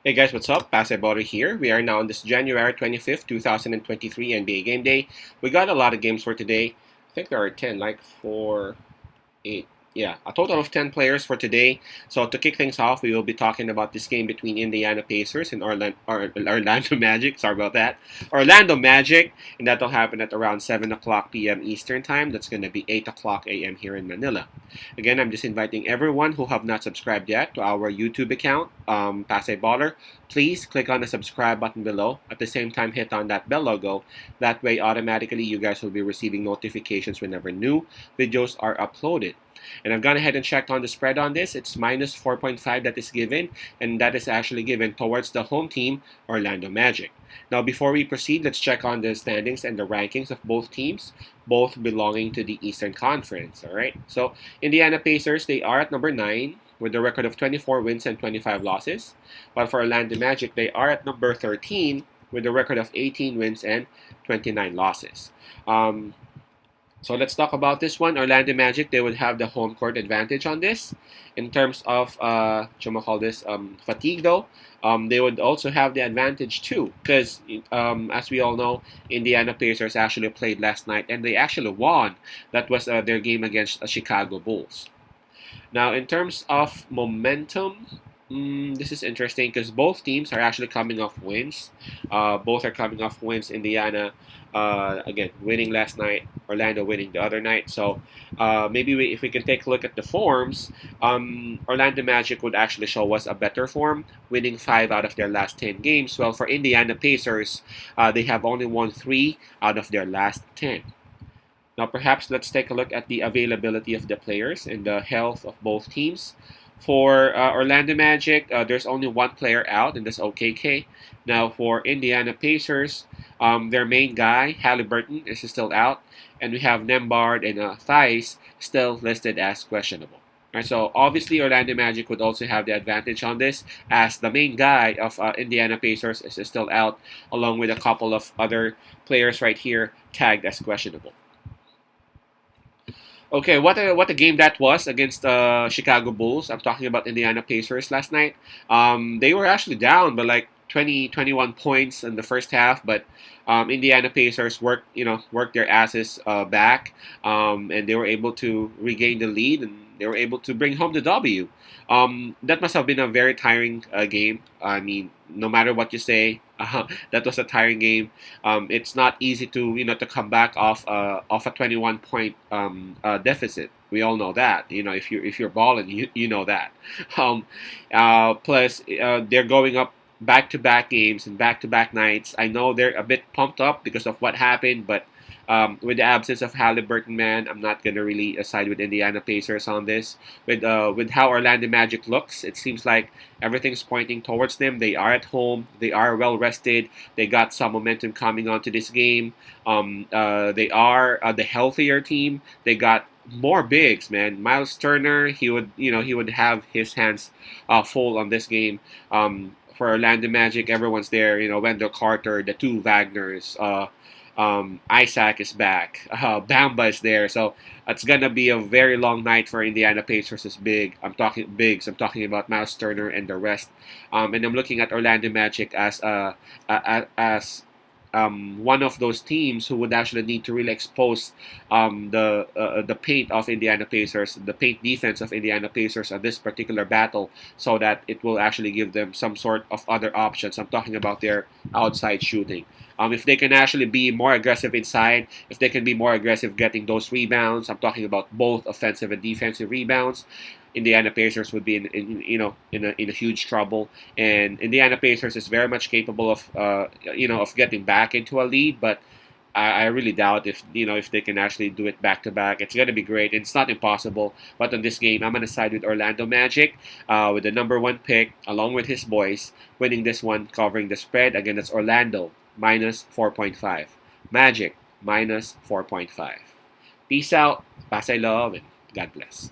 Hey guys, what's up? Basketballer here. We are now on this January 25th, 2023 NBA Game Day. We got a lot of games for today. I think there are 10, like 4, 8. Yeah, a total of 10 players for today. So to kick things off, we will be talking about this game between Indiana Pacers and Orlando Magic. Sorry about that. Orlando Magic, and that'll happen at around 7 o'clock p.m. Eastern Time. That's going to be 8 o'clock a.m. here in Manila. Again, I'm just inviting everyone who have not subscribed yet to our YouTube account, Pasay Baller. Please click on the subscribe button below. At the same time, hit on that bell logo. That way, automatically, you guys will be receiving notifications whenever new videos are uploaded. And I've gone ahead and checked on the spread on this. It's minus 4.5 that is given, and that is actually given towards the home team, Orlando Magic. Now, before we proceed, let's check on the standings and the rankings of both teams, both belonging to the Eastern Conference. All right. So, Indiana Pacers, they are at number 9 with a record of 24 wins and 25 losses. While for Orlando Magic, they are at number 13 with a record of 18 wins and 29 losses. Um, so let's talk about this one. Orlando Magic, they would have the home court advantage on this. In terms of, call this, fatigue though, they would also have the advantage too. Because, as we all know, Indiana Pacers actually played last night and they actually won. That was their game against Chicago Bulls. Now, in terms of momentum, this is interesting because both teams are actually coming off wins. Both are coming off wins. Indiana, again, winning last night. Orlando winning the other night. So maybe if we can take a look at the forms, Orlando Magic would actually show us a better form, winning 5 out of their last 10 games. Well, for Indiana Pacers, they have only won 3 out of their last 10. Now, perhaps let's take a look at the availability of the players and the health of both teams. For Orlando Magic, there's only one player out, and that's OKK. Now, for Indiana Pacers, their main guy, Halliburton, is still out, and we have Nembhard and Theis still listed as questionable. Right, so obviously, Orlando Magic would also have the advantage on this, as the main guy of Indiana Pacers is still out, along with a couple of other players right here tagged as questionable. Okay, what a game that was against Chicago Bulls. I'm talking about Indiana Pacers last night. They were actually down by like 20, 21 points in the first half, but Indiana Pacers worked their asses back, and they were able to regain the lead, and they were able to bring home the W. That must have been a very tiring game. I mean, no matter what you say, that was a tiring game. It's not easy to come back off a 21 point deficit. We all know that. If you're balling, you know that. Plus, they're going up back-to-back games and back-to-back nights. I know they're a bit pumped up because of what happened, but with the absence of Halliburton, man, I'm not gonna really side with Indiana Pacers on this. With how Orlando Magic looks, it seems like everything's pointing towards them. They are at home. They are well rested. They got some momentum coming onto this game. They are the healthier team. They got more bigs, man. Miles Turner, he would have his hands full on this game. For Orlando Magic, everyone's there. Wendell Carter, the two Wagners. Isaac is back. Bamba is there. So it's gonna be a very long night for Indiana Pacers. Is big. I'm talking bigs. I'm talking about Miles Turner and the rest. And I'm looking at Orlando Magic as one of those teams who would actually need to really expose the paint of Indiana Pacers, the paint defense of Indiana Pacers at this particular battle, so that it will actually give them some sort of other options. I'm talking about their outside shooting. If they can actually be more aggressive inside, if they can be more aggressive getting those rebounds, I'm talking about both offensive and defensive rebounds. Indiana Pacers would be in a huge trouble, and Indiana Pacers is very much capable of getting back into a lead, but I really doubt if they can actually do it back to back. It's gonna be great. It's not impossible, but on this game, I'm gonna side with Orlando Magic, with the number 1 pick along with his boys, winning this one, covering the spread. Again, that's Orlando minus 4.5, Magic minus 4.5. Peace out, Pasay love, and God bless.